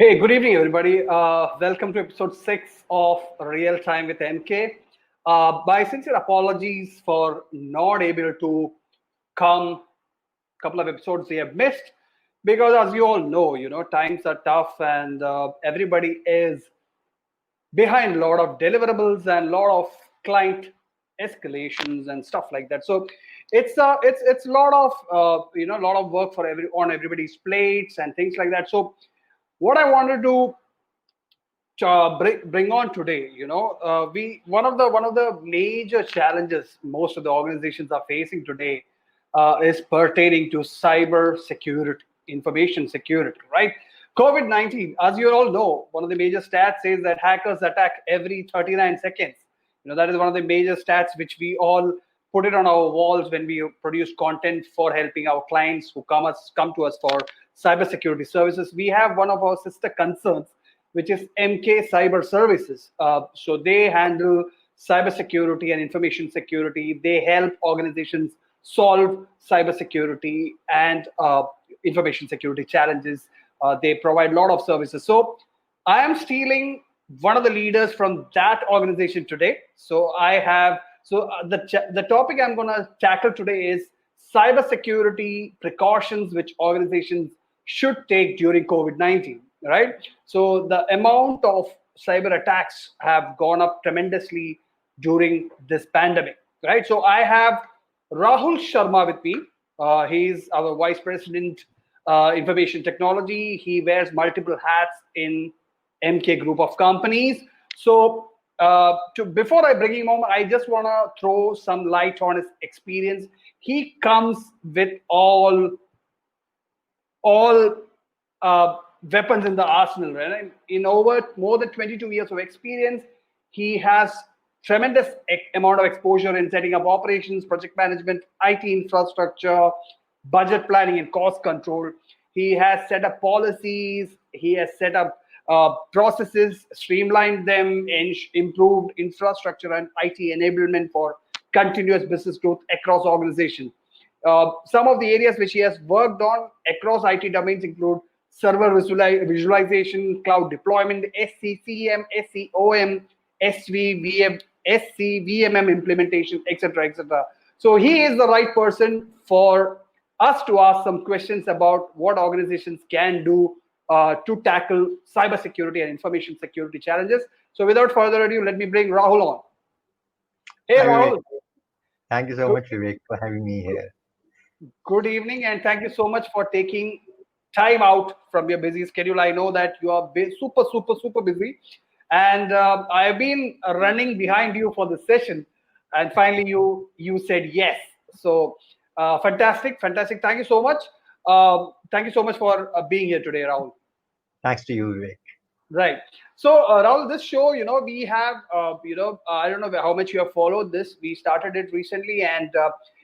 Hey, good evening, everybody. Welcome to episode 6 of Real Time with MK. My sincere apologies for not able to come couple of episodes we have missed because, as you all know, times are tough and everybody is behind a lot of deliverables and a lot of client escalations and stuff like that. So it's a lot of a lot of work for everybody's plates and things like that. So what I want to do bring on today, we one of the major challenges most of the organizations are facing today is pertaining to cyber security, information security, right? COVID-19, as you all know, one of the major stats says that hackers attack every 39 seconds. That is one of the major stats which we all put it on our walls when we produce content for helping our clients who come to us for cybersecurity services. We have one of our sister concerns, which is MK Cyber Services. So they handle cybersecurity and information security. They help organizations solve cybersecurity and information security challenges. They provide a lot of services. So I am stealing one of the leaders from that organization today. So the topic I'm going to tackle today is cybersecurity precautions which organizations should take during COVID-19. Right? So the amount of cyber attacks have gone up tremendously during this pandemic. Right? So I have Rahul Sharma with me. He's our Vice President, Information Technology. He wears multiple hats in MK Group of companies. So before I bring him home, I just want to throw some light on his experience. He comes with all weapons in the arsenal, right? In over more than 22 years of experience, he has tremendous amount of exposure in setting up operations, project management, IT infrastructure, budget planning, and cost control. He has set up policies. He has set up processes, streamlined them, and improved infrastructure and IT enablement for continuous business growth across organizations. Some of the areas which he has worked on across IT domains include server visualization, cloud deployment, SCCM, SCOM, SVVM, SCVMM implementation, etc., etc. So he is the right person for us to ask some questions about what organizations can do to tackle cybersecurity and information security challenges. So without further ado, let me bring Rahul on. Hey, Hi, Vivek. Rahul. Thank you so Good, much, Vivek, for having me here. good evening, and thank you so much for taking time out from your busy schedule. I know that you are super, super, super busy, and I've been running behind you for the session, and finally you said yes. So fantastic, fantastic. Thank you so much. Thank you so much for being here today, Rahul. Thanks to you, Vivek. Right. So, Rahul, this show, we have, I don't know how much you have followed this. We started it recently, and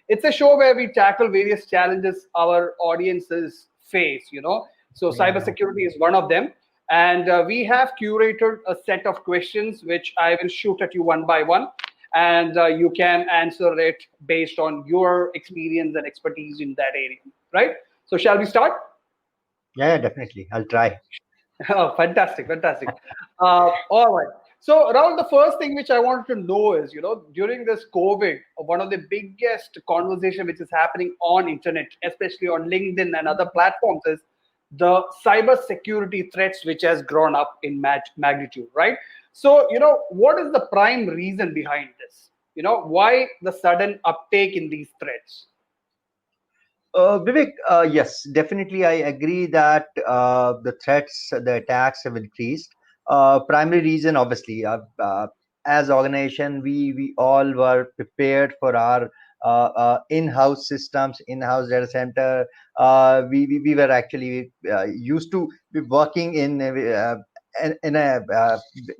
it's a show where we tackle various challenges our audiences face, So, Yeah. cybersecurity is one of them. And we have curated a set of questions which I will shoot at you one by one. And you can answer it based on your experience and expertise in that area. Right. So, shall we start? Yeah, definitely. I'll try. Oh, fantastic, fantastic. All right. So, Rahul, the first thing which I wanted to know is, during this COVID, one of the biggest conversation which is happening on internet, especially on LinkedIn and other platforms, is the cyber security threats which has grown up in magnitude, right? So, what is the prime reason behind this? Why the sudden uptake in these threats? Vivek, yes, definitely. I agree that the threats, the attacks have increased. Primary reason, obviously, as organization, we all were prepared for our in-house systems, in-house data center. We were actually used to be working in a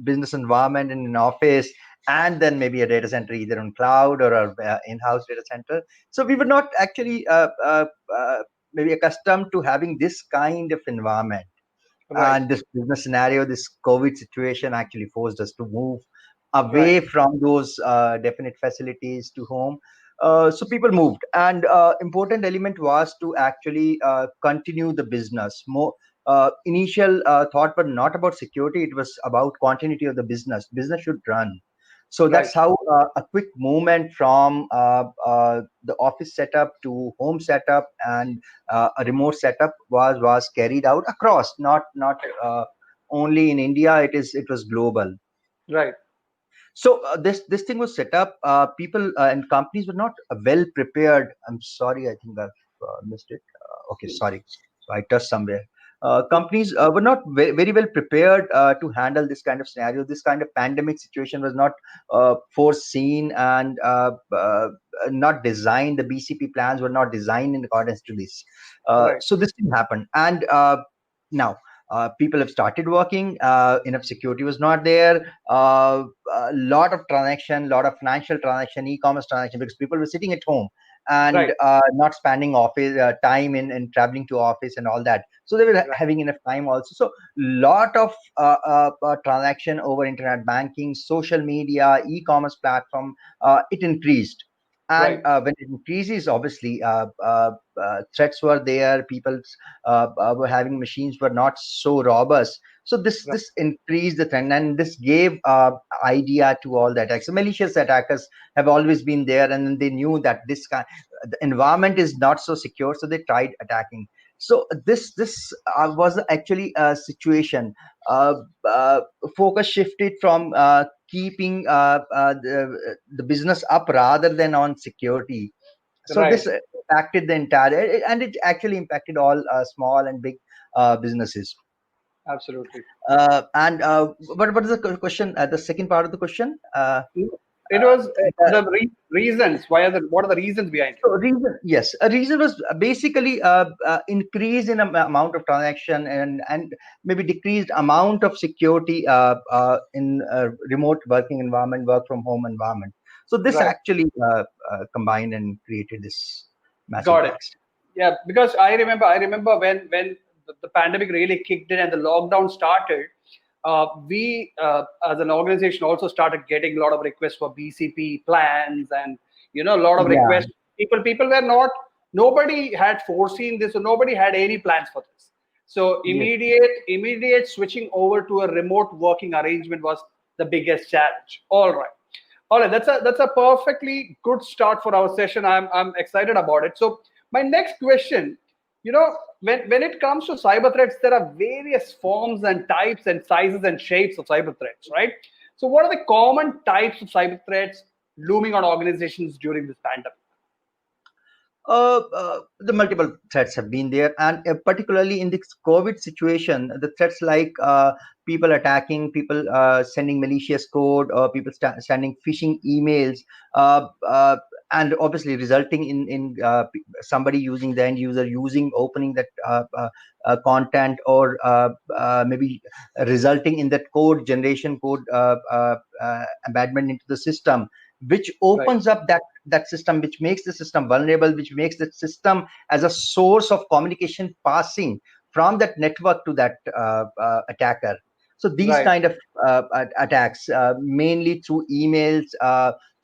business environment, in an office, and then maybe a data center, either on cloud or a in-house data center. So we were not actually maybe accustomed to having this kind of environment. Right, And this business scenario, this COVID situation actually forced us to move right, away from those definite facilities to home. So people moved, and important element was to actually continue the business. initial thought were not about security. It was about continuity of the business. Business should run. So Right. that's how a quick movement from the office setup to home setup and a remote setup was carried out across, not only in India. It was global. Right. So this thing was set up. People and companies were not well prepared. I'm sorry, I think I've missed it. Okay, sorry. So I touched somewhere. Companies were not very well prepared to handle this kind of scenario. This kind of pandemic situation was not foreseen and not designed. The BCP plans were not designed in accordance to this. Right. So this thing happened, and now people have started working. Enough security was not there. A lot of transaction, lot of financial transaction, e-commerce transaction, because people were sitting at home Right. and not spending office time in traveling to office and all that. So they were Right. having enough time also. So lot of transaction over internet banking, social media, e-commerce platform, it increased. And Right. when it increases, obviously threats were there. People were having machines were not so robust. So Right. this increased the trend, and this gave idea to all the attacks. So malicious attackers have always been there, and then they knew that the environment is not so secure, so they tried attacking. So this was actually a situation. Uh, uh, Focus shifted from keeping the business up rather than on security. So Right. this impacted the entire, and it actually impacted all small and big businesses. Absolutely. And what is the question? The second part of the question. It was Uh, the reasons. Why are the what are the reasons behind it? So reason, yes, a reason was basically increase in amount of transaction and maybe decreased amount of security in remote working environment, work from home environment. So this Right. actually combined and created this massive Got it. attacks. Yeah, because I remember when the pandemic really kicked in and the lockdown started. We as an organization also started getting a lot of requests for BCP plans, and a lot of Yeah, requests. People were not. Nobody had foreseen this, or nobody had any plans for this. So yes. immediate switching over to a remote working arrangement was the biggest challenge. All right, that's a perfectly good start for our session. I'm excited about it. So my next question, when it comes to cyber threats, there are various forms and types and sizes and shapes of cyber threats, right? So what are the common types of cyber threats looming on organizations during this pandemic? The multiple threats have been there, and particularly in this COVID situation, the threats like people attacking, people sending malicious code, or people sending phishing emails, and obviously resulting in somebody using the end user using opening that content, or maybe resulting in that code generation, code embedment into the system, which Right, opens up that system, which makes the system vulnerable, which makes the system as a source of communication passing from that network to that attacker. So these right, kind of attacks, mainly through emails,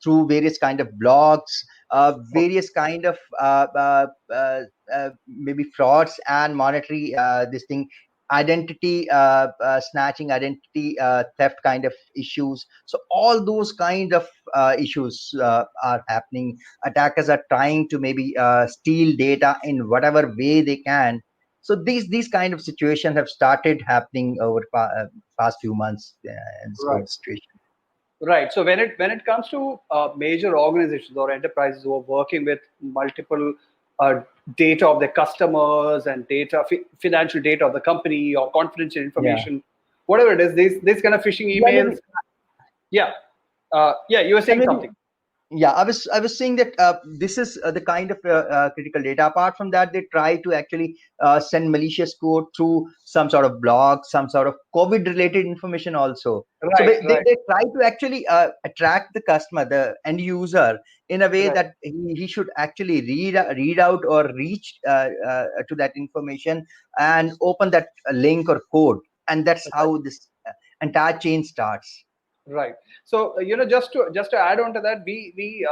through various kind of blogs, okay, various kind of maybe frauds and monetary this thing, identity snatching, identity theft kind of issues. So all those kind of issues are happening. Attackers are trying to maybe steal data in whatever way they can. So these kind of situations have started happening over past few months in this right. COVID situation. Right. So when it comes to major organizations or enterprises who are working with multiple uh, data of their customers and financial data of the company or confidential Yeah. information, whatever it is, this kind of phishing Yeah, maybe. emails. Yeah, yeah. You were Yeah, saying maybe. something, Yeah, I was saying that this is the kind of critical data. Apart from that, they try to actually send malicious code through some sort of blog, some sort of COVID related information also. So right? Right. they try to actually attract the customer, the end user, in a way Right. that he should actually read out or reach to that information and open that link or code, and that's Right. how this entire chain starts. Right. So just to add on to that, we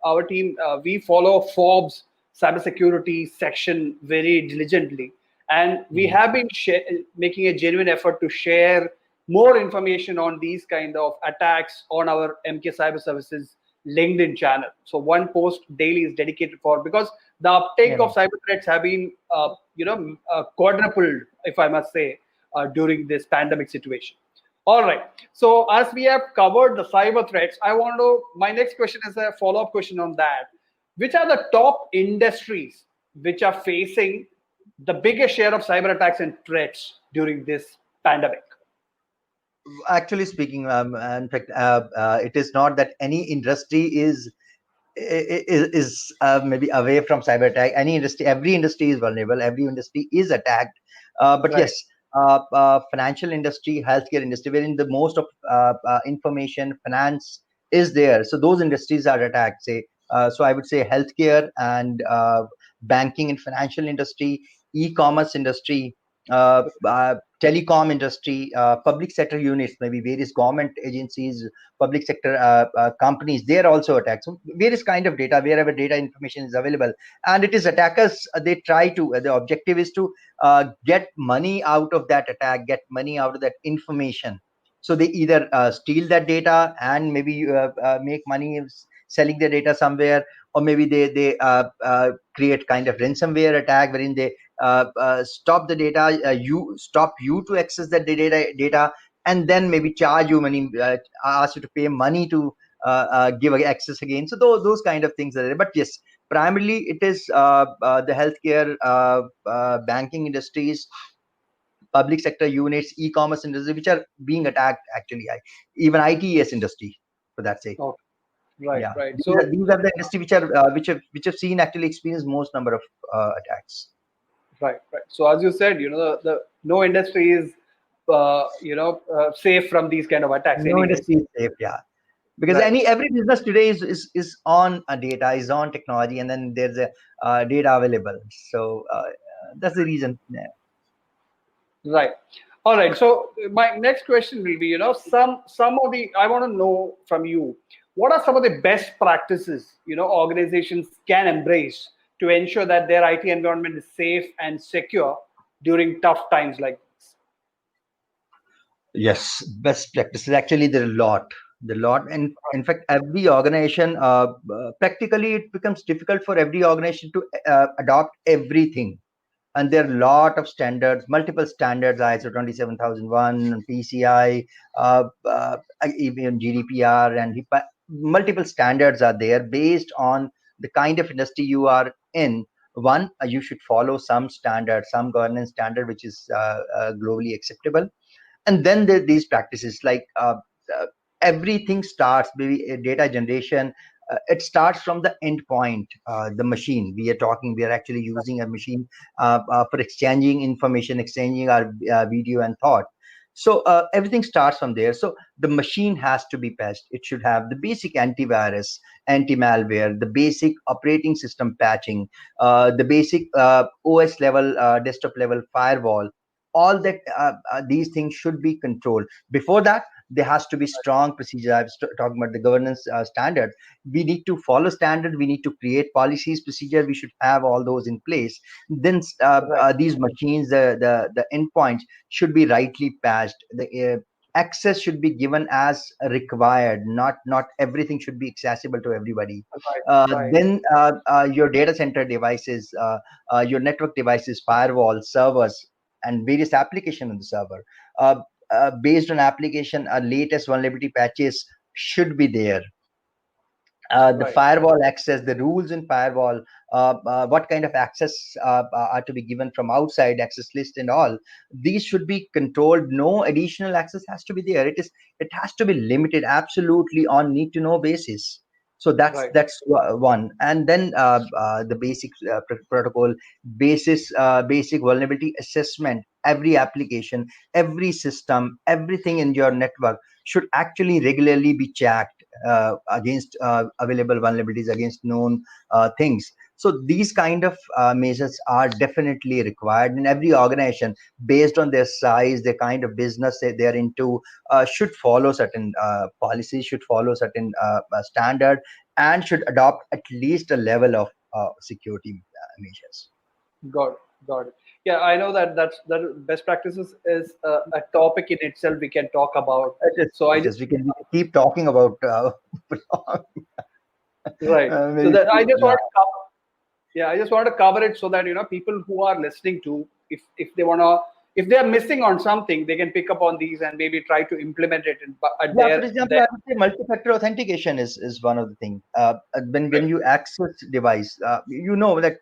our team we follow Forbes cybersecurity section very diligently, and we have been making a genuine effort to share more information on these kind of attacks on our MK Cyber Services LinkedIn channel. So one post daily is dedicated for, because the uptake Yeah. of cyber threats have been quadrupled, if I must say, during this pandemic situation. All right. So as we have covered the cyber threats, my next question is a follow-up question on that. Which are the top industries which are facing the biggest share of cyber attacks and threats during this pandemic? Actually speaking, in fact, it is not that any industry is maybe away from cyber attack. Any industry, every industry is vulnerable. Every industry is attacked. But Right. yes, financial industry, healthcare industry, wherein the most of information, finance is there. So those industries are attacked. Say, so I would say healthcare and banking and financial industry, e-commerce industry, telecom industry, public sector units, maybe various government agencies, public sector companies, they are also attacked. So various kind of data, wherever data information is available, and it is attackers, they try to, the objective is to get money out of that attack, get money out of that information. So they either steal that data and maybe make money selling the data somewhere, or maybe they create kind of ransomware attack wherein they stop the data, you stop you to access that data, and then maybe charge you money, ask you to pay money to give access again. So those kind of things are there. But yes, primarily it is the healthcare, banking industries, public sector units, e-commerce industry, which are being attacked actually. Even ITES industry, for that sake. Okay. Right. Yeah, Right. these So are the industry which are which have seen actually experienced most number of attacks. right. Right. So as you said, the no industry is safe from these kind of attacks. No Anyways. industry is safe, yeah. Because Right. every business today is on data, is on technology, and then there's a data available. So that's the reason. Yeah. Right. All right. So my next question will be, some of the I want to know from you, what are some of the best practices, organizations can embrace to ensure that their IT environment is safe and secure during tough times like this? Yes, best practices. Actually, there are a lot. The lot, and in fact, every organization, practically, it becomes difficult for every organization to adopt everything. And there are a lot of standards, multiple standards, ISO 27001, PCI, even GDPR and HIPAA. Multiple standards are there based on the kind of industry you are in. One, you should follow some standard, some governance standard, which is globally acceptable. And then there are these practices like uh, everything starts, maybe data generation, it starts from the endpoint, the machine we are talking, we are actually using a machine for exchanging information, exchanging our video and thought. So everything starts from there. So the machine has to be patched. It should have the basic antivirus, anti-malware, the basic operating system patching, the basic OS level, desktop level firewall. All that, these things should be controlled. Before that, there has to be strong procedure. I was talking about the governance standard. We need to follow standard, we need to create policies, procedure, we should have all those in place. Then Right. these machines, the endpoints should be rightly patched. The access should be given as required, not everything should be accessible to everybody. Right. Right. Then your data center devices, your network devices, firewall servers, and various application on the server, uh, based on application, latest vulnerability patches should be there. The Right. firewall access, the rules in firewall, what kind of access are to be given from outside, access list and all. These should be controlled. No additional access has to be there. It has to be limited absolutely on need to know basis. So Right. that's one. And then the basic protocol basis, basic vulnerability assessment. Every application, every system, everything in your network should actually regularly be checked against available vulnerabilities, against known things. So these kind of measures are definitely required in every organization, based on their size, the kind of business they are into, should follow certain policies, should follow certain standard, and should adopt at least a level of security measures. Got it. Got it. Yeah, I know that that best practices is a topic in itself we can talk about. So I just, We can keep talking about right. So maybe that I just yeah. want to cover, yeah, I just want to cover it so that people who are listening to, if they wanna, if they are missing on something, they can pick up on these and maybe try to implement it at Yeah, for their example, I would say multi-factor authentication is one of the things. When right. you access device, you know that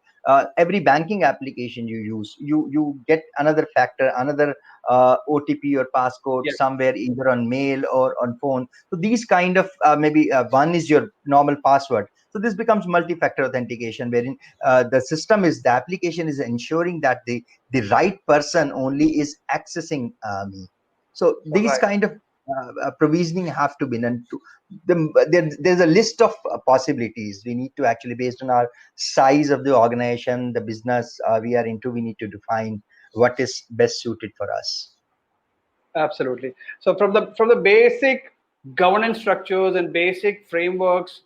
every banking application you use, you get another factor, another OTP or passcode Yes, somewhere, either on mail or on phone. So these kind of maybe one is your normal password. So this becomes multi-factor authentication, wherein the application is ensuring that the right person only is accessing me. So these right. kind of provisioning have to be done to there's a list of possibilities we need to actually, based on our size of the organization, the business we are into, we need to define what is best suited for us. Absolutely. So from the basic governance structures and basic frameworks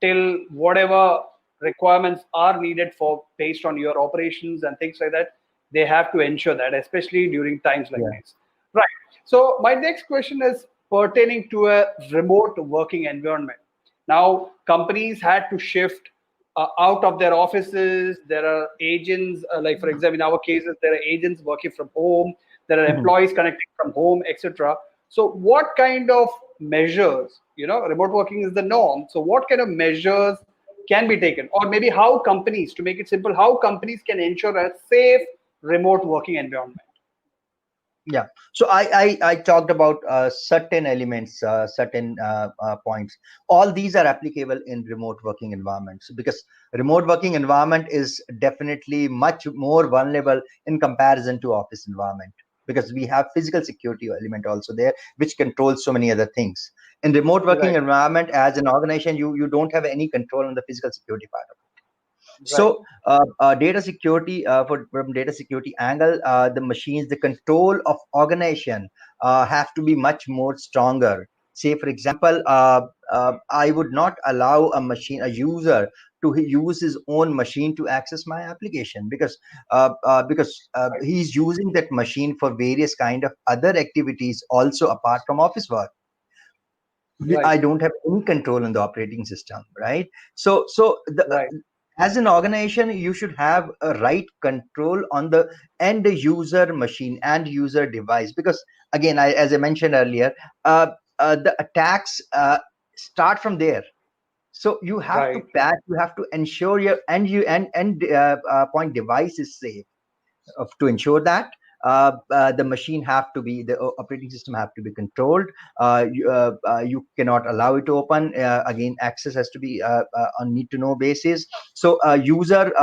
till whatever requirements are needed for based on your operations and things like that, they have to ensure that, especially during times like Yeah. these. Right. So my next question is pertaining to a remote working environment. Now, companies had to shift out of their offices. There are agents, like for example, in our cases, there are agents working from home. There are Mhm. employees connecting from home, etc. So, what kind of measures? Remote working is the norm. So, what kind of measures can be taken, or maybe how companies, to make it simple, how companies can ensure a safe remote working environment? Yeah. So I talked about certain elements, certain points. All these are applicable in remote working environments, because remote working environment is definitely much more vulnerable in comparison to office environment, because we have physical security element also there, which controls so many other things. In remote working Right, environment, as an organization, you don't have any control on the physical security part. right, So, data security, from data security angle, the machines, the control of organization have to be much more stronger. Say, for example, I would not allow a user to use his own machine to access my application, because right, he's using that machine for various kind of other activities also apart from office work. right, I don't have any control on the operating system, right? So right, as an organization, you should have a right control on the end user machine and user device, because again, as I mentioned earlier, the attacks start from there. So you have to right, patch, you have to ensure your end point device is safe. To ensure that the machine have to be, the operating system have to be controlled. You cannot allow it to open. Again, access has to be on need to know basis. So a user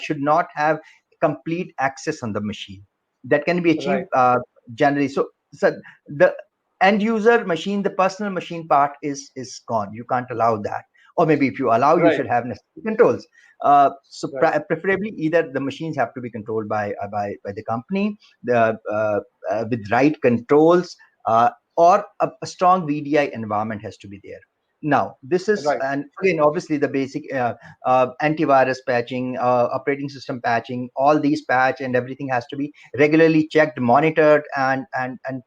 should not have complete access on the machine. That can be achieved right, generally. So the end user machine, the personal machine part is gone. You can't allow that. Or maybe if you allow, you right, should have necessary controls. right, Preferably, either the machines have to be controlled by the company, with right controls, or a strong VDI environment has to be there. Now, this is, right, and again, obviously the basic antivirus patching, operating system patching, all these patch and everything has to be regularly checked, monitored, and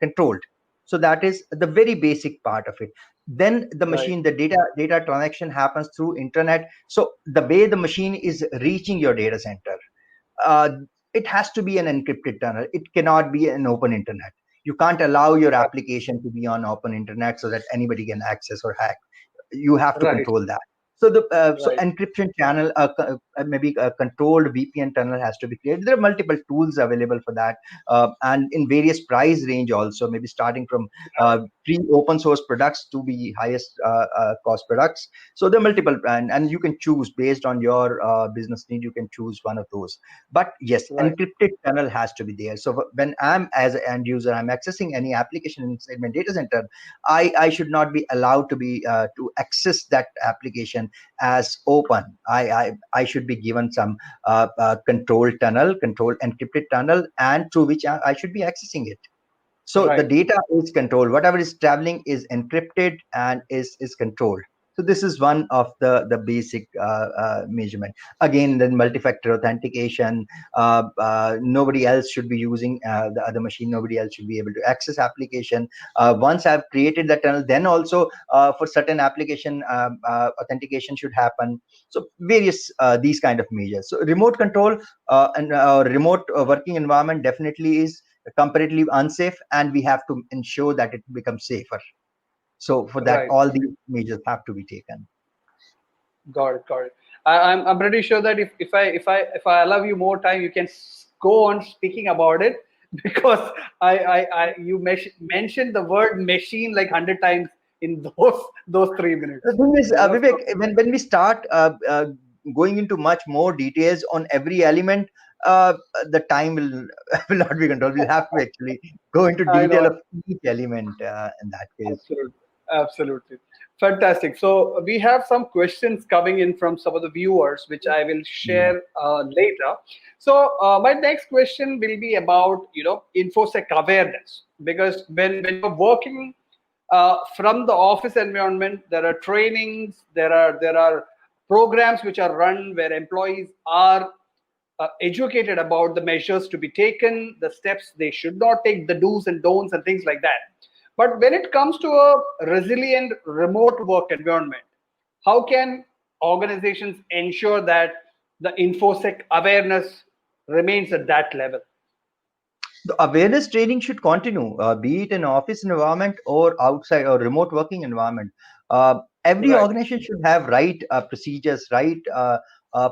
controlled. So that is the very basic part of it. Then the right, machine, the data transaction happens through internet. So the way the machine is reaching your data center, uh, it has to be an encrypted tunnel. It cannot be an open internet. You can't allow your application to be on open internet so that anybody can access or hack. You have to right, control that. So the right, encryption channel, maybe a controlled VPN tunnel has to be created. There are multiple tools available for that, and in various price range also, maybe starting from free open source products to the highest cost products. So there are multiple, and you can choose based on your business need. You can choose one of those. But yes, right, encrypted tunnel has to be there. So when I'm as an end user, I'm accessing any application inside my data center, I should not be allowed to be to access that application as open. I should be given some control tunnel, control encrypted tunnel, and through which I should be accessing it. So the right. data is controlled. Whatever is traveling is encrypted and is controlled. So this is one of the basic measurement. Again, then multi-factor authentication. Nobody else should be using the other machine. Nobody else should be able to access application. Once I've created the tunnel, then also for certain application authentication should happen. So various these kind of measures. So remote control and remote working environment definitely is comparatively unsafe, and we have to ensure that it becomes safer. So for that, Right. all these measures have to be taken. Got it. Got it. I'm pretty sure that if I allow you more time, you can go on speaking about it because you mentioned the word machine like 100 times in those 3 minutes. The thing is, So, Vivek, when we start going into much more details on every element, uh, the time will will not be controlled. We'll have to actually go into I detail know. of each element in that case. Absolutely. Absolutely. Fantastic. So we have some questions coming in from some of the viewers, which I will Yeah. share later. So my next question will be about, InfoSec awareness, because when you're working from the office environment, there are trainings, there are programs which are run where employees are educated about the measures to be taken, the steps they should not take, the do's and don'ts, and things like that. But when it comes to a resilient remote work environment, how can organizations ensure that the InfoSec awareness remains at that level? The awareness training should continue, be it in office environment or outside or remote working environment. Every Right, organization should have right procedures, right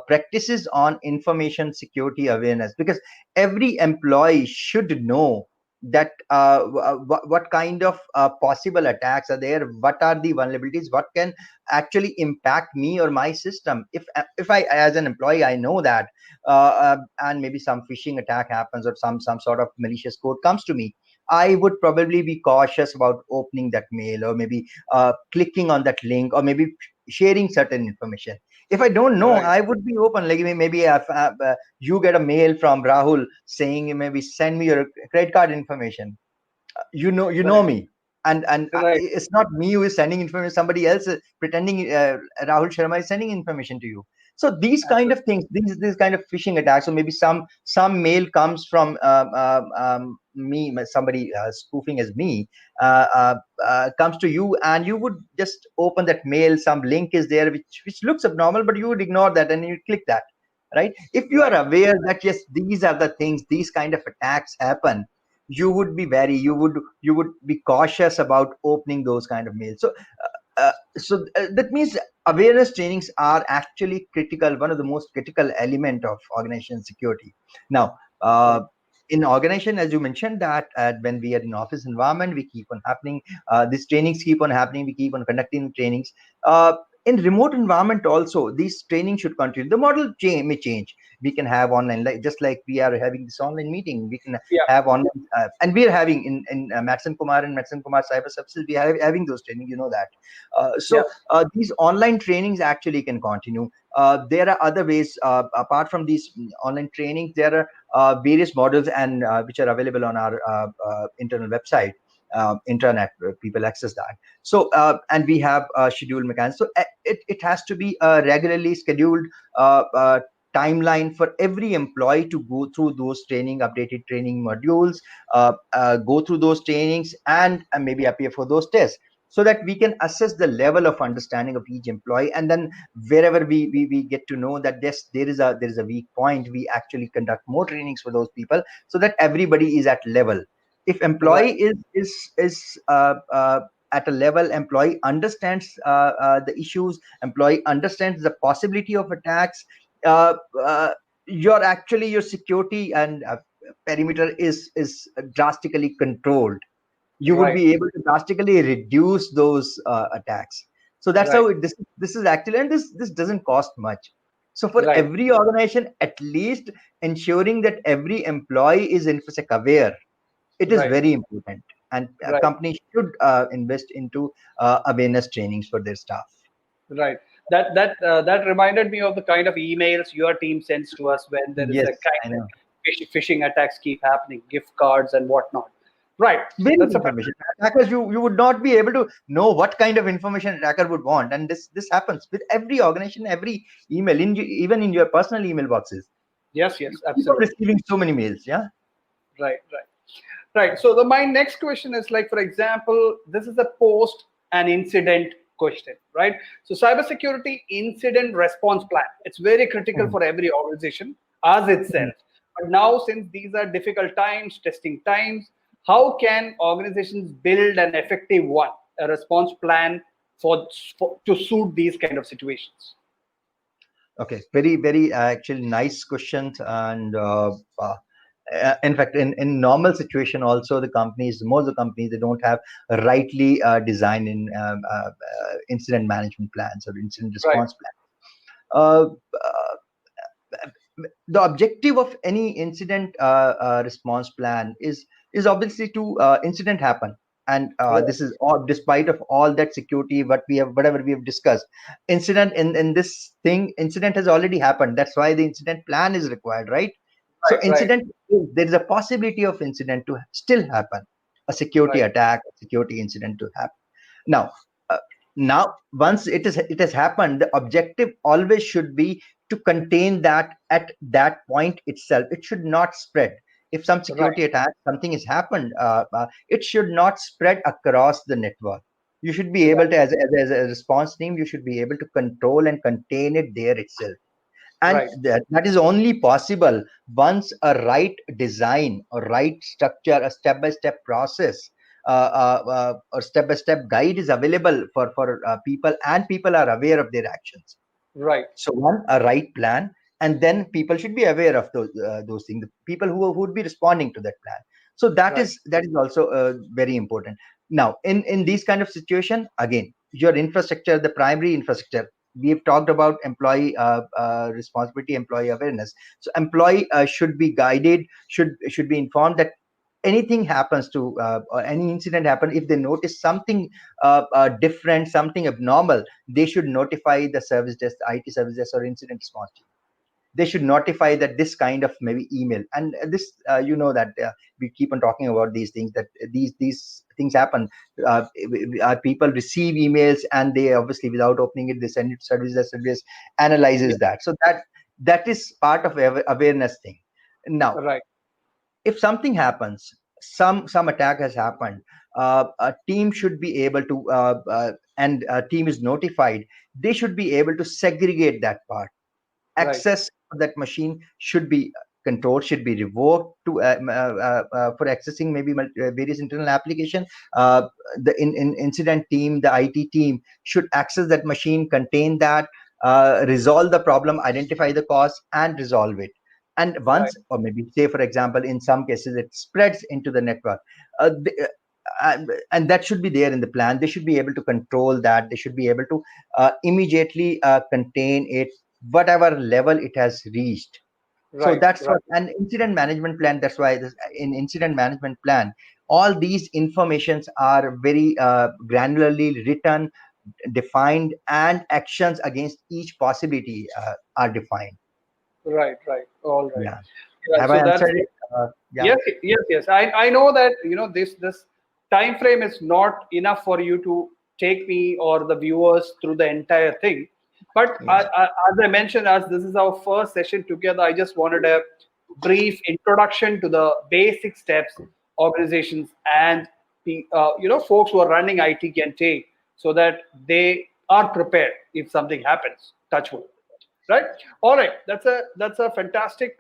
practices on information security awareness, because every employee should know that what kind of possible attacks are there, what are the vulnerabilities, what can actually impact me or my system. If I, as an employee, I know that and maybe some phishing attack happens or some sort of malicious code comes to me, I would probably be cautious about opening that mail, or maybe clicking on that link, or maybe sharing certain information. If I don't know, right, I would be open. Like maybe if you get a mail from Rahul saying maybe send me your credit card information, you know right, me, and right, it's not me who is sending information, somebody else pretending Rahul Sharma is sending information to you. So these kind of absolutely, things, these kind of phishing attacks, or maybe some mail comes from me, somebody spoofing as me, comes to you, and you would just open that mail, some link is there which looks abnormal, but you would ignore that and you click that, right? If you are right, aware that yes, these are the things, these kind of attacks happen, you would be you would be cautious about opening those kind of mails. So that means awareness trainings are actually critical, one of the most critical element of organization security. Now, right, in organization, as you mentioned, that when we are in office environment, we keep on happening, these trainings keep on happening, we keep on conducting trainings. In remote environment also, these training should continue. The model may change. We can have online, like just like we are having this online meeting, we can yeah, have online, and we are having in MattsenKumar and MattsenKumar Cyber Services, we are having those training, that. yeah, These online trainings actually can continue. There are other ways apart from these online trainings. There are various models and which are available on our internal website. Internet, people access that. So and we have scheduled mechanisms. So it has to be a regularly scheduled timeline for every employee to go through those training, updated training modules, go through those trainings, and maybe appear for those tests, so that we can assess the level of understanding of each employee. And then wherever we get to know that yes, there is a weak point, we actually conduct more trainings for those people, so that everybody is at level. If employee right, is at a level, employee understands the issues, employee understands the possibility of attacks, uh, uh, your security and perimeter is drastically controlled. You would right, be able to drastically reduce those attacks. So that's how right, this is actually, and this doesn't cost much. So for right, every organization, at least ensuring that every employee is infosec aware, it is right, very important, and a right. company should invest into awareness trainings for their staff. Right. That reminded me of the kind of emails your team sends to us when there is Yes, a kind I of know. phishing attacks keep happening, gift cards and whatnot. Right. Very That's a information. Attackers, you would not be able to know what kind of information attacker would want, and this happens with every organization, every email, even in your personal email boxes. yes, You yes, keep on absolutely. receiving so many mails. Yeah. Right, right. Right. So my next question is like, for example, this is a post an incident question, right? So cybersecurity incident response plan. It's very critical Mhm. for every organization as Mhm. itself. But now, since these are difficult times, testing times, how can organizations build an effective one, a response plan for to suit these kind of situations? Okay, very actually nice questions, and in fact, in normal situation, also the companies, most of the companies, they don't have a rightly designed in incident management plans or incident Right, response plans. Uh, the objective of any incident response plan is obviously to incident happen, and right, this is all despite of all that security what we have, whatever we have discussed. Incident in this thing, incident has already happened. That's why the incident plan is required, right? So right, right, incident, there is a possibility of incident to still happen, a security right, attack, a security incident to happen. Now, uh, now once it has happened, the objective always should be to contain that at that point itself. It should not spread. If some right, security attack, something has happened, it should not spread across the network. You should be able right, to, as a response team, you should be able to control and contain it there itself, and right, that is only possible once a right design, a right structure, a step by step process, or step by step guide is available for people, and people are aware of their actions. right, So one, a right plan, and then people should be aware of those things, the people who would be responding to that plan. So right. that is also very important. Now, in these kind of situation, again, your infrastructure, the primary infrastructure, we have talked about employee responsibility, employee awareness. So employee should be guided, should be informed that anything happens to or any incident happen, if they notice something different, something abnormal, they should notify the service desk, IT service desk, or incident response team. They should notify that this kind of maybe email, and this that we keep on talking about these things, that these things happen. People receive emails, and they obviously, without opening it, they send it to service desk. Service Yeah, analyzes that, so that is part of awareness thing. Now, right, if something happens, some attack has happened, a team should be able to and a team is notified, they should be able to segregate that part. right, Access of that machine should be controlled, should be revoked to for accessing maybe various internal application. The incident team, the IT team, should access that machine, contain that, resolve the problem, identify the cause, and resolve it. And right, once, or maybe say for example, in some cases it spreads into the network, uh, the, and that should be there in the plan. They should be able to control that. They should be able to immediately contain it, whatever level it has reached. So right, that's right, what an incident management plan. That's why in incident management plan, all these informations are very granularly written, defined, and actions against each possibility are defined. right, right. All right. Yeah. Yeah. Have I So that's answered it? Yeah. yes, yes, yes. I know that this time frame is not enough for you to take me or the viewers through the entire thing. But Yes. as I mentioned, as this is our first session together, I just wanted a brief introduction to the basic steps organizations and the folks who are running IT can take so that they are prepared if something happens. Touch wood, right? All right, that's a fantastic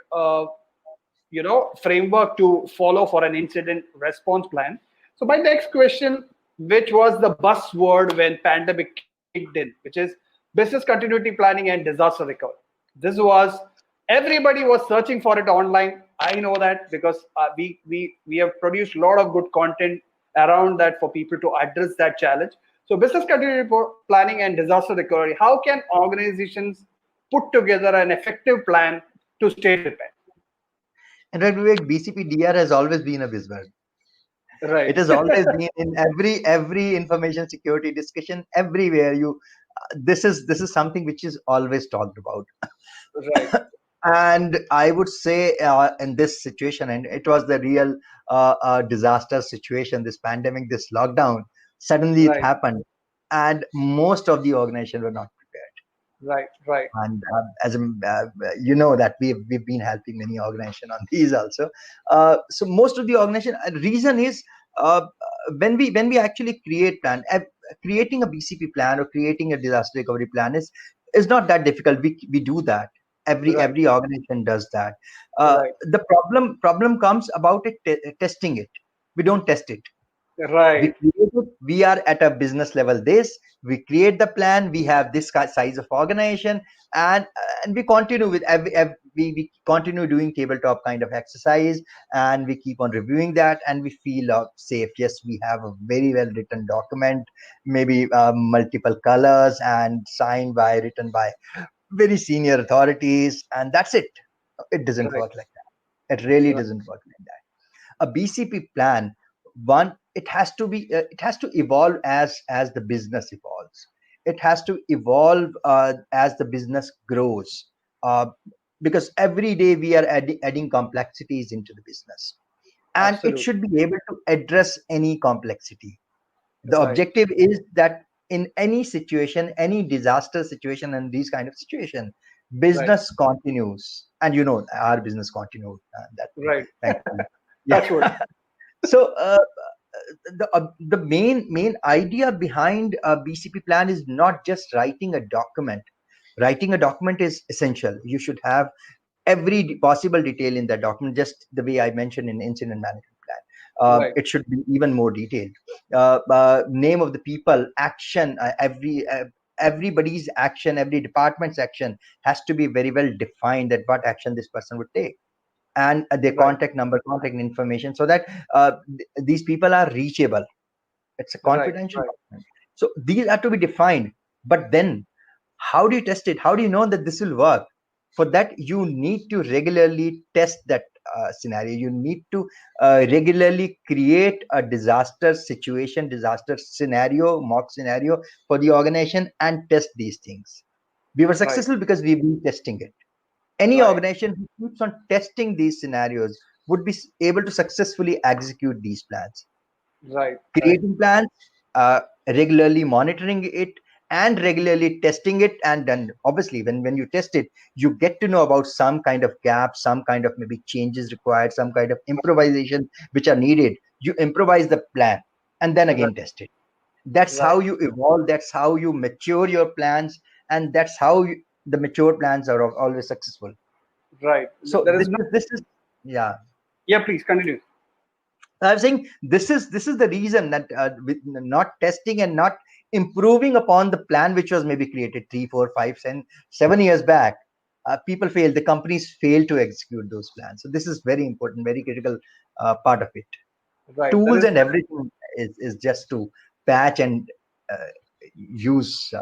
framework to follow for an incident response plan. So my next question, which was the buzzword when pandemic kicked in, which is business continuity planning and disaster recovery. This was everybody was searching for it online. I know that because we have produced a lot of good content around that for people to address that challenge. So business continuity planning and disaster recovery, how can organizations put together an effective plan to stay prepared? And right, Vivek, BCPDR has always been a buzzword. Right. It has always been in every information security discussion everywhere. This is something which is always talked about. Right. And I would say in this situation, and it was the real disaster situation, this pandemic, this lockdown, suddenly it Right, happened, and most of the organization were not prepared. right, right, And you know that we've been helping many organizations on these also. So most of the organization reason is uh, when we actually creating a BCP plan or creating a disaster recovery plan is not that difficult. We do that. right, Every organization does that. right, The problem comes about it testing it. We don't test it. We right, create it. We are at a business level. We create the plan. We have this size of organization, and we continue with we continue doing tabletop kind of exercise, and we keep on reviewing that, and we feel safe. Yes, we have a very well written document, maybe multiple colors and signed by, written by very senior authorities, and that's it. It doesn't right, work like that. It really right, doesn't work like that. A BCP plan, one, it has to evolve as the business evolves. It has to evolve as the business grows, uh, because every day we are adding complexities into the business, and it absolutely, should be able to address any complexity. The right, objective is that in any situation, any disaster situation, and these kind of situation, right, business continues, and you know our business continued that way. right. Thankfully. Yeah. Touch wood. So the main idea behind a BCP plan is not just writing a document. Writing a document is essential. You should have every possible detail in that document, just the way I mentioned in incident management plan. Right, It should be even more detailed. Name of the people, action, everybody's action, every department's action has to be very well defined, that what action this person would take, and their right, contact number, contact information, so that these people are reachable. It's a right, confidential right, document. So these are to be defined. But then, how do you test it? How do you know that this will work? For that, you need to regularly test that scenario. You need to regularly create a disaster situation, disaster scenario, mock scenario for the organization, and test these things. We were right, successful because we've been testing it. Any right, organization who keeps on testing these scenarios would be able to successfully execute these plans. right, right, Creating plans, regularly monitoring it, and regularly testing it, and then obviously when you test it, you get to know about some kind of gaps, some kind of maybe changes required, some kind of improvisation which are needed. You improvise the plan and then right, again test it. That's right, how you evolve. That's how you mature your plans, and that's how the mature plans are always successful. right. So There is no. this is yeah. Yeah, please continue. I was saying this is the reason that with not testing and not improving upon the plan which was maybe created 3, 4, 5, 7 years back, people fail. The companies fail to execute those plans. So this is very important, very critical part of it. Right. There Tools is and everything is just to patch and uh, use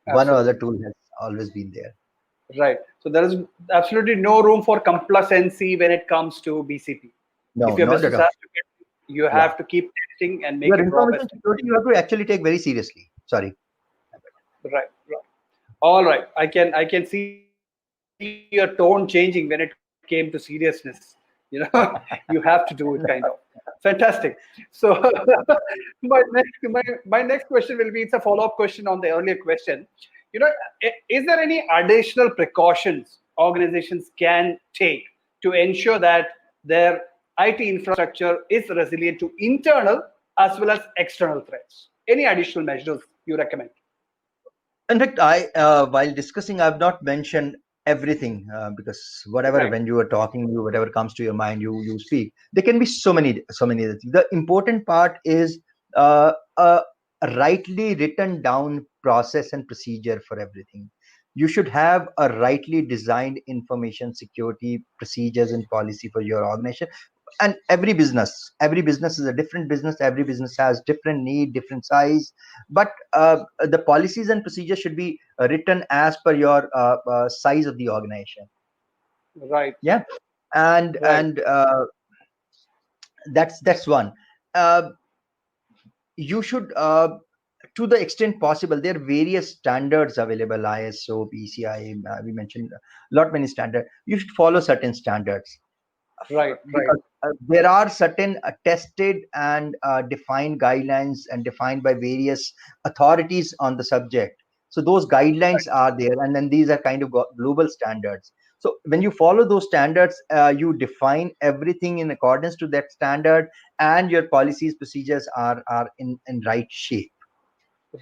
one or other absolutely tool has always been there. right. So there is absolutely no room for complacency when it comes to BCP. If No, your not business at has all. to get, you Yeah, have to keep testing and make your it information robust. security you have to actually take very seriously. Sorry. Right. Right. All right. I can see your tone changing when it came to seriousness. You know, you have to do it kind of. Fantastic. So my next question will be, it's a follow-up question on the earlier question. You know, is there any additional precautions organizations can take to ensure that their IT infrastructure is resilient to internal as well as external threats? Any additional measures you recommend? In fact, while discussing, I've not mentioned everything because whatever Right. when you are talking, you whatever comes to your mind, you speak. There can be so many other things. The important part is a rightly written down process and procedure for everything. You should have a rightly designed information security procedures and policy for your organization. And every business is a different business. Every business has different need, different size, but the policies and procedures should be written as per your size of the organization. Right. Yeah, and Right. that's one. uh, you should to the extent possible, there are various standards available, ISO, PCI, we mentioned a lot many standards. You should follow certain standards Right, right, because there are certain tested and defined guidelines and defined by various authorities on the subject. So those guidelines are there, and then these are kind of global standards. So when you follow those standards, you define everything in accordance to that standard, and your policies, procedures are in right shape.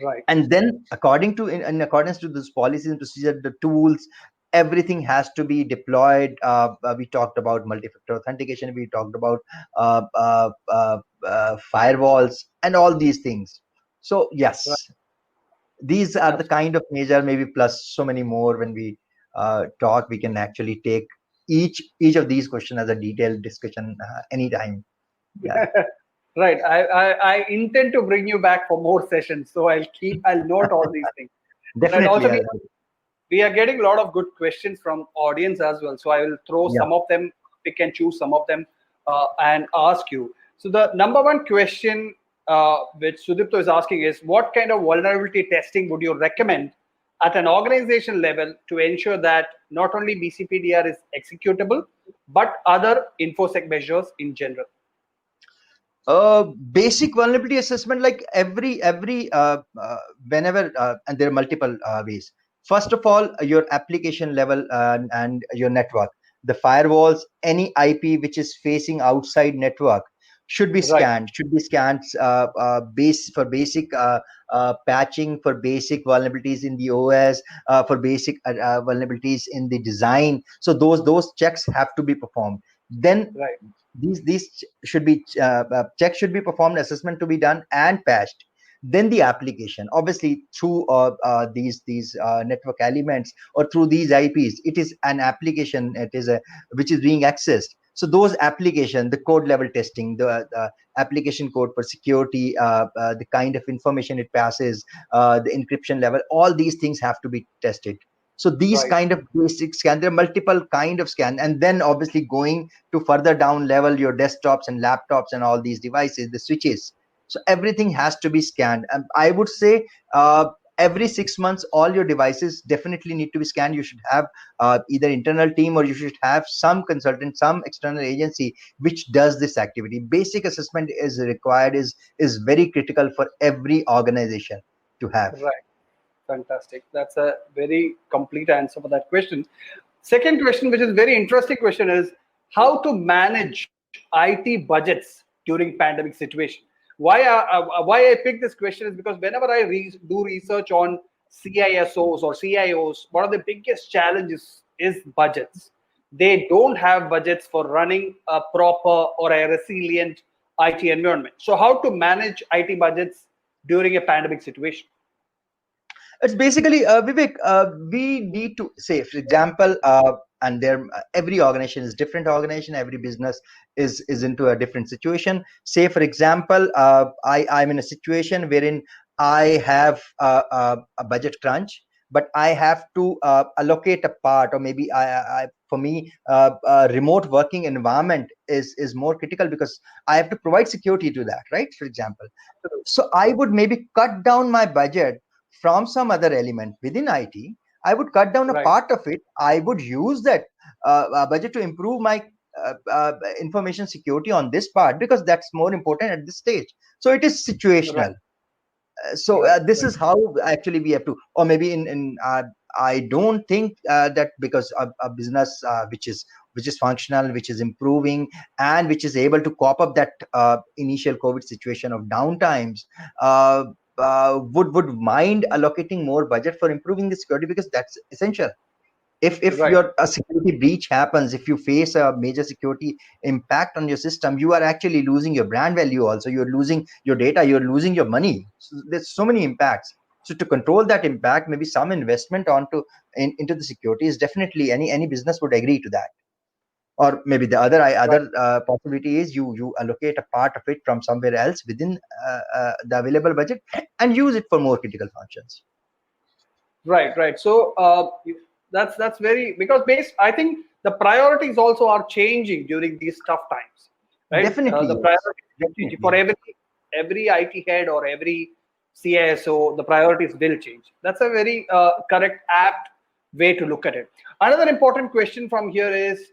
right. And then according to in accordance to this policies and procedure, the tools, everything has to be deployed. We talked about multi-factor authentication, we talked about firewalls and all these things. So Right. yes, these are the kind of major, maybe plus so many more. When we talk, we can actually take each of these questions as a detailed discussion anytime. Yeah, Right. I intend to bring you back for more sessions, so I'll note all these things. Right. definitely. Also, we are getting a lot of good questions from audience as well. So I will throw Yeah. some of them, pick and choose some of them, and ask you. So the number one question which Sudipto is asking is, what kind of vulnerability testing would you recommend at an organization level to ensure that not only BCPDR is executable, but other InfoSec measures in general? Basic vulnerability assessment, like every whenever, and there are multiple ways. First of all, your application level and your network, the firewalls, any IP which is facing outside network should be Right, scanned. Should be scanned base for basic patching, for basic vulnerabilities in the OS, for basic vulnerabilities in the design. So those checks have to be performed. Then right, these should be checks should be performed, assessment to be done and patched. Then the application, obviously through these network elements or through these IPs, it is an application, it is a which is being accessed. So those application, the code level testing, the application code for security, the kind of information it passes, the encryption level, all these things have to be tested. So these right, kind of basic scan, there are multiple kind of scan, and then obviously going to further down level, your desktops and laptops and all these devices, the switches. So everything has to be scanned. And I would say every 6 months, all your devices definitely need to be scanned. You should have either internal team, or you should have some consultant, some external agency which does this activity. Basic assessment is required, is very critical for every organization to have. right. Fantastic. That's a very complete answer for that question. Second question, which is very interesting question, is how to manage IT budgets during pandemic situation. Why I pick this question is because whenever I do research on CISOs or CIOs, one of the biggest challenges is budgets. They don't have budgets for running a proper or a resilient IT environment. So how to manage IT budgets during a pandemic situation? It's basically, Vivek, we need to say, for example, and there every organization is different organization, every business is into a different situation. Say for example, I'm in a situation wherein I have a budget crunch, but I have to allocate a part, or maybe for me, remote working environment is more critical because I have to provide security to that, right? For example, so I would maybe cut down my budget from some other element within IT. I would cut down a Right, part of it. I would use that budget to improve my information security on this part, because that's more important at this stage. So it is right, situational. So right, this right, is how actually we have to, or maybe in I don't think that because a business which is functional, which is improving, and which is able to cope up that initial COVID situation of downtimes, would mind allocating more budget for improving the security, because that's essential. If right, your a security breach happens, if you face a major security impact on your system, you are actually losing your brand value. Also, you're losing your data, you're losing your money. So there's so many impacts. So to control that impact, maybe some investment into the security is definitely, any business would agree to that. Or maybe the right, other possibility is you allocate a part of it from somewhere else within the available budget, and use it for more critical functions. right, right. So that's very, because based, I think the priorities also are changing during these tough times, right? Definitely The yes, priorities are changing for definitely. every IT head or every CISO, the priorities will change. That's a very correct, apt way to look at it. Another important question from here is,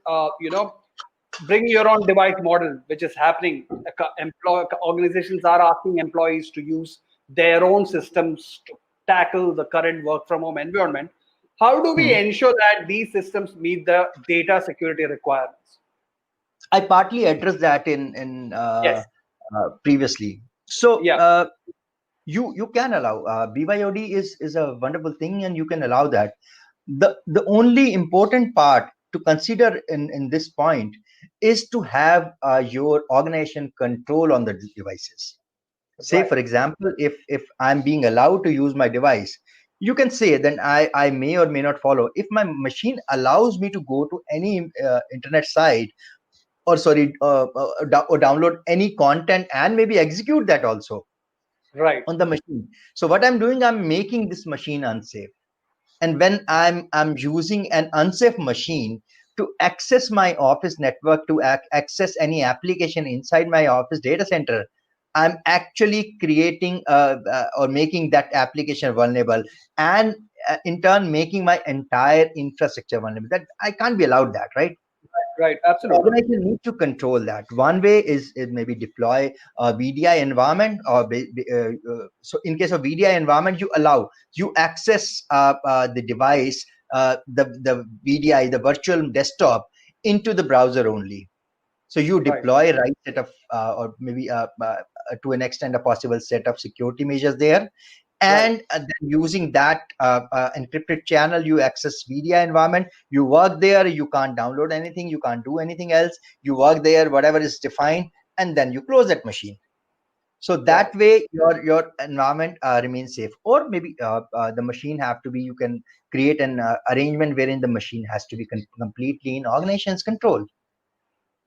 bring your own device model, which is happening. Organizations are asking employees to use their own systems to tackle the current work from home environment. How do we Hmm. ensure that these systems meet the data security requirements? I partly addressed that in Yes. previously. So Yeah. you can allow BYOD is a wonderful thing, and you can allow that. The only important part to consider in this point is to have your organization control on the devices. Say, Right. for example, if I'm being allowed to use my device, you can say, then I may or may not follow. If my machine allows me to go to any internet site, or sorry, or download any content and maybe execute that also Right. on the machine. So what I'm doing, I'm making this machine unsafe. And when I'm using an unsafe machine to access my office network, to access any application inside my office data center, I'm actually creating or making that application vulnerable, and in turn making my entire infrastructure vulnerable. That I can't be allowed that, right? Right. Absolutely. Organization need to control that. One way is maybe deploy a VDI environment, or so in case of VDI environment, you access the device, the VDI, the virtual desktop, into the browser only. So you Right. deploy right set of or maybe to an extent a possible set of security measures there, Right. and then using that encrypted channel, you access VDI environment. You work there. You can't download anything. You can't do anything else. You work there, whatever is defined, and then you close that machine. So Right. that way, your environment remains safe. Or maybe the machine have to be. You can create an arrangement wherein the machine has to be completely in organization's control.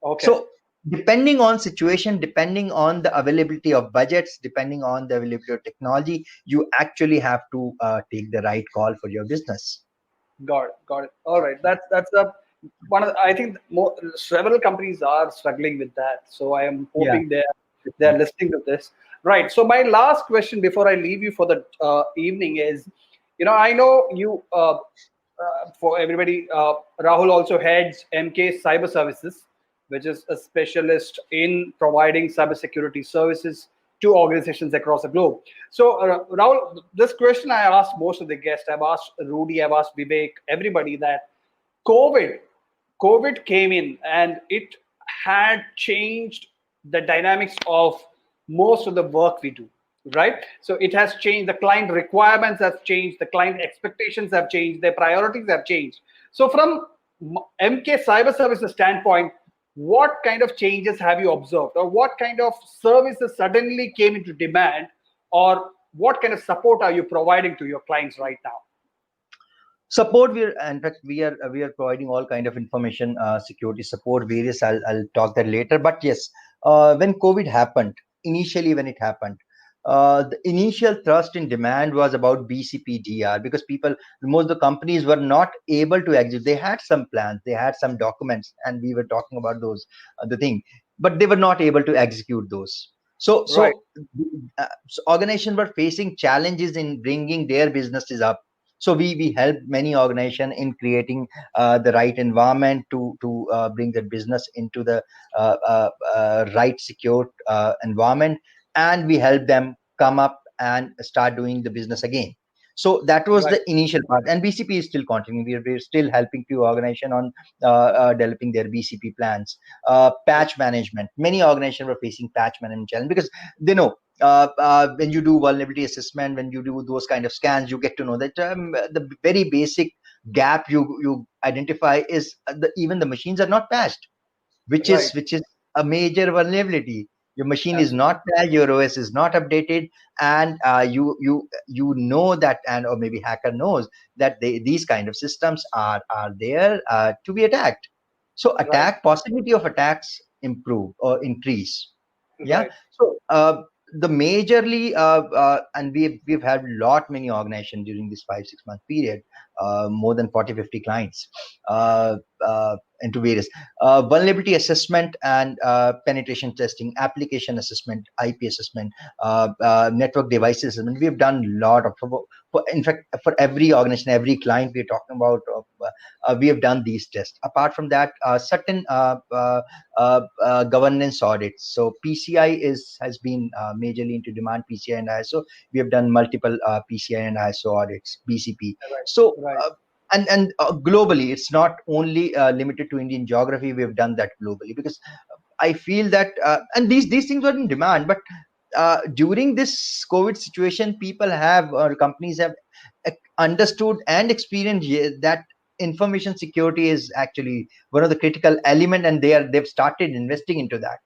Okay. So depending on situation, depending on the availability of budgets, depending on the availability of technology, you actually have to take the right call for your business. Got it. Got it. All right. That's a one of the, I think several companies are struggling with that. So I am Yeah. hoping they're listening to this. Right. So my last question before I leave you for the evening is, I know you for everybody. Rahul also heads MK Cyber Services, which is a specialist in providing cybersecurity services to organizations across the globe. So, Rahul, this question I asked most of the guests. I've asked Rudy, I've asked Vivek, everybody that COVID, COVID came in and it had changed the dynamics of most of the work we do, right? So it has changed. The client requirements have changed. The client expectations have changed. Their priorities have changed. So from MK Cyber Services standpoint, what kind of changes have you observed, or what kind of services suddenly came into demand, or what kind of support are you providing to your clients right now? Support, we're in fact we are providing all kind of information security support, various. I'll talk that later. But yes, when COVID happened, initially when it happened, the initial thrust in demand was about BCPDR, because people, most of the companies were not able to execute. They had some plans, they had some documents, and we were talking about those, the thing, but they were not able to execute those. So Right, so organizations were facing challenges in bringing their businesses up. So we help many organizations in creating the right environment to bring their business into the right secure environment, and we help them come up and start doing the business again. So that was right, the initial part, and BCP is still continuing. We're still helping few organizations on developing their BCP plans. Patch management, many organizations were facing patch management challenge, because they know when you do vulnerability assessment, when you do those kind of scans, you get to know that the very basic gap you identify is even the machines are not patched, right. which is a major vulnerability. Your machine is Absolutely. not patched, your OS is not updated, and you know that, and or maybe hacker knows that these kind of systems are there to be attacked. So Right, attack possibility of attacks improve or increase. Yeah. right, So the majorly and we've had lot many organizations during this 5-6 month period. more than 40-50 clients into various vulnerability assessment and penetration testing, application assessment, IP assessment, network devices assessment. We have done a lot of, in fact, for every organization, every client we're talking about, we have done these tests. Apart from that, certain governance audits. So PCI has been majorly into demand, PCI and ISO. We have done multiple PCI and ISO audits, BCP. Right. So Right. and globally, it's not only limited to Indian geography. We have done that globally because I feel that and these things were in demand, but during this COVID situation, people have, or companies have understood and experienced that information security is actually one of the critical element, and they've started investing into that.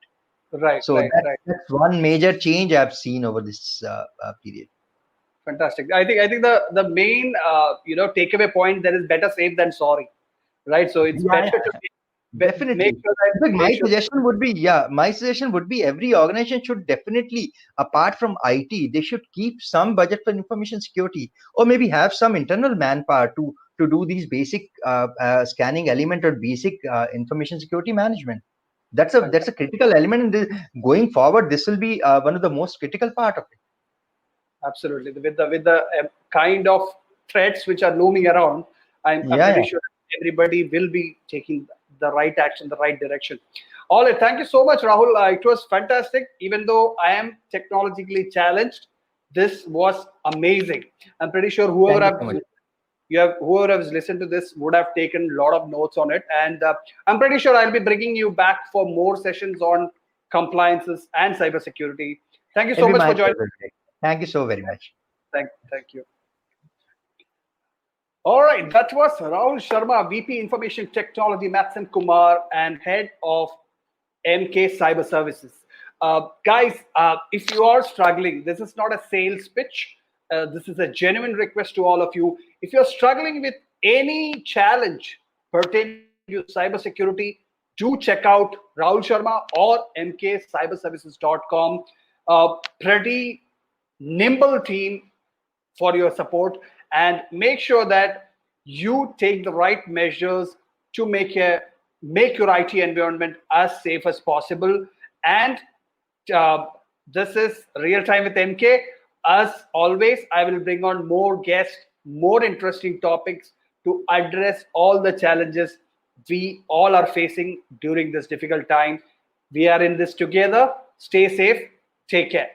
Right. So Right. Right. that's one major change I've seen over this period. Fantastic. I think the main takeaway point there is better safe than sorry, right? So it's Yeah, better to definitely. make sure that But make sure. my suggestion would be every organization should definitely, apart from IT, they should keep some budget for information security, or maybe have some internal manpower to do these basic scanning element or basic information security management. That's a critical element, and going forward, this will be one of the most critical part of it. Absolutely, with the kind of threats which are looming around, I'm Yeah, pretty yeah. sure everybody will be taking the right action, the right direction. All right, thank you so much, Rahul. It was fantastic. Even though I am technologically challenged, this was amazing. I'm pretty sure Thank you so much. whoever has listened to this would have taken a lot of notes on it, and I'm pretty sure I'll be bringing you back for more sessions on compliances and cybersecurity. Thank you so It'll be much my for joining. pleasure. Thank you so very much. Thank you. All right, that was Rahul Sharma, VP Information Technology, MattsenKumar, and Head of MK Cyber Services. Guys, if you are struggling, this is not a sales pitch. This is a genuine request to all of you. If you're struggling with any challenge pertaining to cybersecurity, do check out Rahul Sharma or mkcyberservices.com. Pretty nimble team for your support, and make sure that you take the right measures to make your IT environment as safe as possible. And uh, this is Real Time with MK. As always, I will bring on more guests, more interesting topics to address all the challenges we all are facing during this difficult time. We are in this together. Stay safe. Take care.